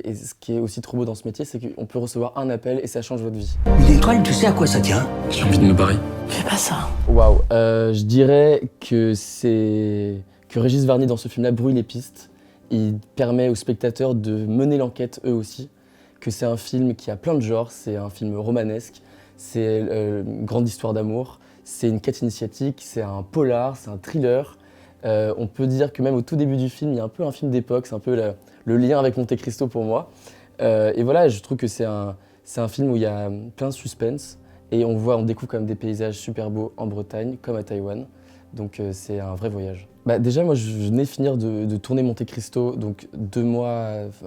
Et ce qui est aussi trop beau dans ce métier, c'est qu'on peut recevoir un appel et ça change votre vie. Une étoile, tu sais à quoi ça tient? J'ai envie de me barrer. Fais pas ça. Waouh, je dirais que Régis Varnier dans ce film-là brouille les pistes. Il permet aux spectateurs de mener l'enquête eux aussi. Que c'est un film qui a plein de genres, c'est un film romanesque, c'est une grande histoire d'amour, c'est une quête initiatique, c'est un polar, c'est un thriller. On peut dire que même au tout début du film, il y a un peu un film d'époque, c'est un peu le lien avec Monte Cristo pour moi. Et voilà, je trouve que c'est un film où il y a plein de suspense et on découvre quand même des paysages super beaux en Bretagne comme à Taïwan. Donc c'est un vrai voyage. Déjà, moi, je venais finir de tourner Monte Cristo, donc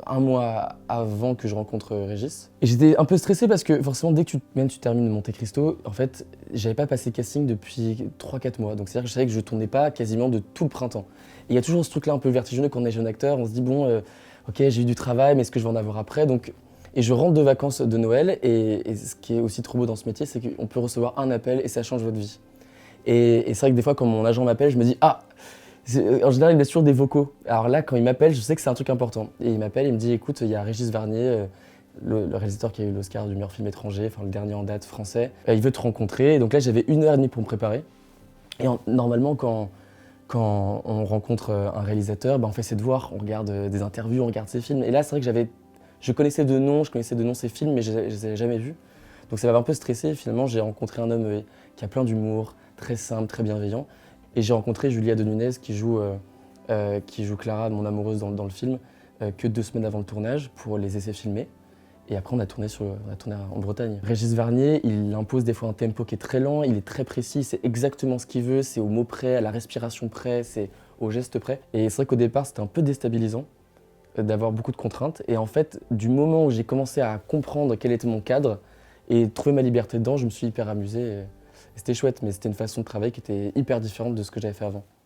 un mois avant que je rencontre Régis. Et j'étais un peu stressé parce que forcément, dès que tu termines Monte Cristo, en fait, j'avais pas passé casting depuis 3-4 mois. Donc c'est-à-dire que je savais que je tournais pas quasiment de tout le printemps. Et il y a toujours ce truc-là un peu vertigineux quand on est jeune acteur. On se dit, bon, ok, j'ai eu du travail, mais est-ce que je vais en avoir après? Et je rentre de vacances de Noël, et ce qui est aussi trop beau dans ce métier, c'est qu'on peut recevoir un appel et ça change votre vie. Et c'est vrai que des fois, quand mon agent m'appelle, je me dis « Ah !» En général, il me laisse toujours des vocaux. Alors là, quand il m'appelle, je sais que c'est un truc important. Et il m'appelle, il me dit « Écoute, il y a Régis Varnier, le réalisateur qui a eu l'Oscar du meilleur film étranger, enfin le dernier en date français. Il veut te rencontrer. » Donc là, j'avais 1h30 pour me préparer. Et normalement, quand on rencontre un réalisateur, on fait ses devoirs, on regarde des interviews, on regarde ses films. Et là, c'est vrai que je connaissais de nom ses films, mais je ne les avais jamais vus. Donc ça m'avait un peu stressé. Finalement, j'ai rencontré un homme qui a plein d'humour, très simple, très bienveillant. Et j'ai rencontré Julia de Nunez qui joue Clara, mon amoureuse dans le film, que 2 semaines avant le tournage pour les essais filmés. Et après, on a tourné en Bretagne. Régis Varnier, il impose des fois un tempo qui est très lent, il est très précis, c'est exactement ce qu'il veut, c'est au mot près, à la respiration près, c'est au geste près. Et c'est vrai qu'au départ, c'était un peu déstabilisant d'avoir beaucoup de contraintes. Et en fait, du moment où j'ai commencé à comprendre quel était mon cadre et trouver ma liberté dedans, je me suis hyper amusé. C'était chouette, mais c'était une façon de travailler qui était hyper différente de ce que j'avais fait avant.